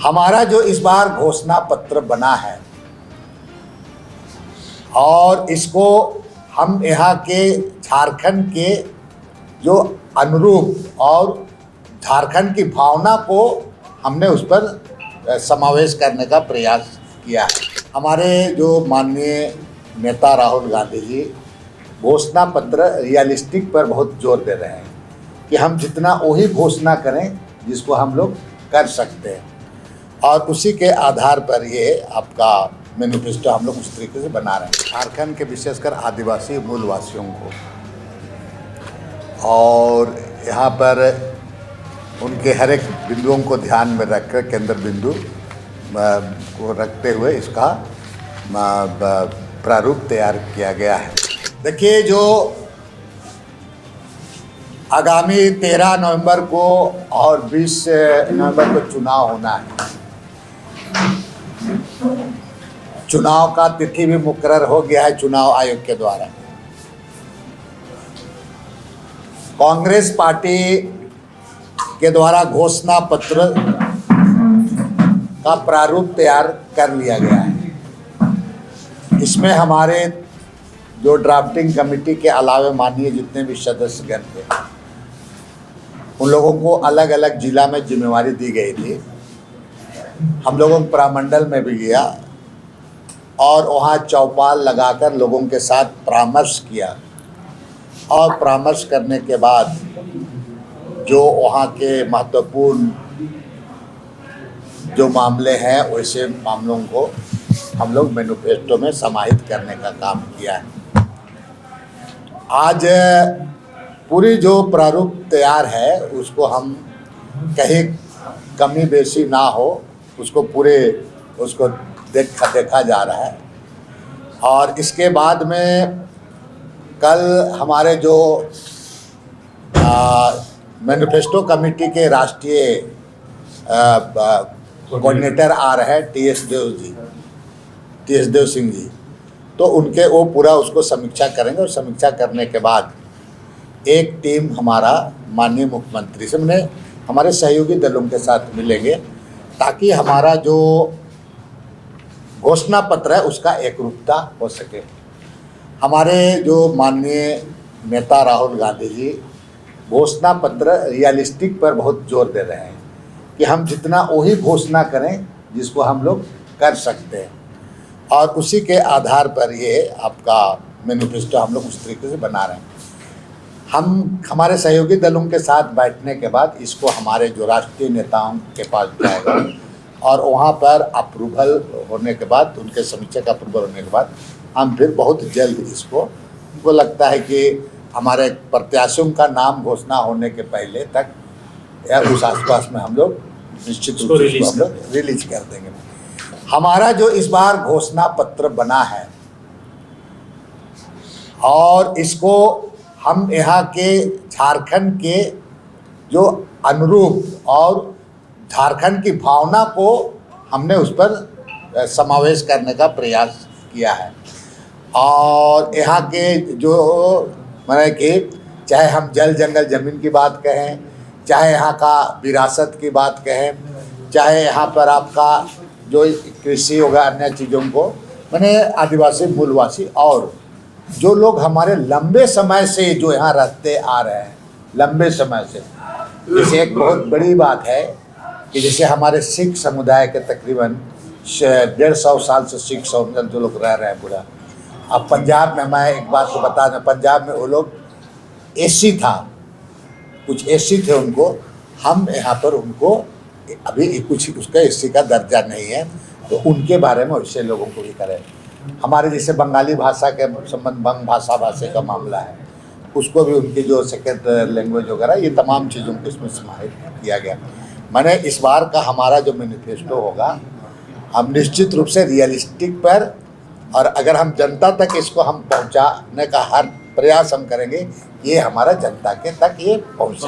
हमारा जो इस बार घोषणा पत्र बना है और इसको हम यहाँ के झारखंड के जो अनुरूप और झारखंड की भावना को हमने उस पर समावेश करने का प्रयास किया है। हमारे जो माननीय नेता राहुल गांधी जी घोषणा पत्र रियलिस्टिक पर बहुत जोर दे रहे हैं कि हम जितना वही घोषणा करें जिसको हम लोग कर सकते हैं, और उसी के आधार पर ये आपका मैनिफेस्टो हम लोग उस तरीके से बना रहे हैं। झारखंड के विशेषकर आदिवासी मूलवासियों को और यहाँ पर उनके हर एक बिंदुओं को ध्यान में रखकर केंद्र बिंदु को रखते हुए इसका प्रारूप तैयार किया गया है। देखिए, जो आगामी 13 नवंबर को और 20 नवंबर को चुनाव होना है। चुनाव का तिथि भी मुकर्रर हो गया है चुनाव आयोग के द्वारा। कांग्रेस पार्टी के द्वारा घोषणा पत्र का प्रारूप तैयार कर लिया गया है। इसमें हमारे जो ड्राफ्टिंग कमेटी के अलावा माननीय जितने भी सदस्यगण थे, उन लोगों को अलग अलग जिला में जिम्मेवारी दी गई थी। हम लोगों को प्रामंडल में भी गया और वहाँ चौपाल लगाकर लोगों के साथ परामर्श किया, और परामर्श करने के बाद जो वहाँ के महत्वपूर्ण जो मामले हैं वैसे मामलों को हम लोग मैनिफेस्टो में समाहित करने का काम किया है। आज पूरी जो प्रारूप तैयार है उसको हम कहीं कमी बेसी ना हो उसको देखा जा रहा है। और इसके बाद में कल हमारे जो मैनिफेस्टो कमेटी के राष्ट्रीय कोऑर्डिनेटर आ रहे हैं टी एस देव सिंह जी, तो उनके वो पूरा उसको समीक्षा करेंगे, और समीक्षा करने के बाद एक टीम हमारा माननीय मुख्यमंत्री से हमारे सहयोगी दलों के साथ मिलेंगे, ताकि हमारा जो घोषणा पत्र है उसका एकरूपता हो सके। हमारे जो माननीय नेता राहुल गांधी जी घोषणा पत्र रियलिस्टिक पर बहुत जोर दे रहे हैं कि हम जितना वही घोषणा करें जिसको हम लोग कर सकते हैं, और उसी के आधार पर ये आपका मैनिफेस्टो हम लोग उस तरीके से बना रहे हैं। हम हमारे सहयोगी दलों के साथ बैठने के बाद इसको हमारे जो राष्ट्रीय नेताओं के पास जाएगा, और वहाँ पर अप्रूवल होने के बाद, उनके समीक्षा का अप्रूवल होने के बाद हम फिर बहुत जल्द इसको लगता है कि हमारे प्रत्याशियों का नाम घोषणा होने के पहले तक या उस आसपास में हम लोग निश्चित रूप से हम लोग रिलीज कर देंगे। हमारा जो इस बार घोषणा पत्र बना है और इसको हम यहाँ के झारखंड के जो अनुरूप और झारखंड की भावना को हमने उस पर समावेश करने का प्रयास किया है। और यहाँ के जो माने कि चाहे हम जल जंगल ज़मीन की बात कहें, चाहे यहाँ का विरासत की बात कहें, चाहे यहाँ पर आपका जो कृषि होगा, अन्य चीज़ों को माने आदिवासी मूलवासी और जो लोग हमारे लंबे समय से जो यहाँ रहते आ रहे हैं, लंबे समय से, जैसे एक बहुत बड़ी बात है कि जैसे हमारे सिख समुदाय के तकरीबन 150 साल से सिख समुदाय जो लोग रह रहे हैं पूरा। अब पंजाब में मैं एक बात को बता दें, पंजाब में वो लोग एसी था, कुछ एसी थे, उनको हम यहाँ पर उनको अभी कुछ उसका एसी का दर्जा नहीं है, तो उनके बारे में वैसे लोगों को भी करें। हमारे जैसे बंगाली भाषा के संबंध बंग भाषा का मामला है, उसको भी उनकी जो सेकेंड लैंग्वेज वगैरह, ये तमाम चीज़ों को इसमें समाहित किया गया। मैंने इस बार का हमारा जो मैनिफेस्टो होगा, हम निश्चित रूप से रियलिस्टिक पर, और अगर हम जनता तक इसको हम पहुंचाने का हर प्रयास हम करेंगे, ये हमारा जनता के तक ये पहुंचे।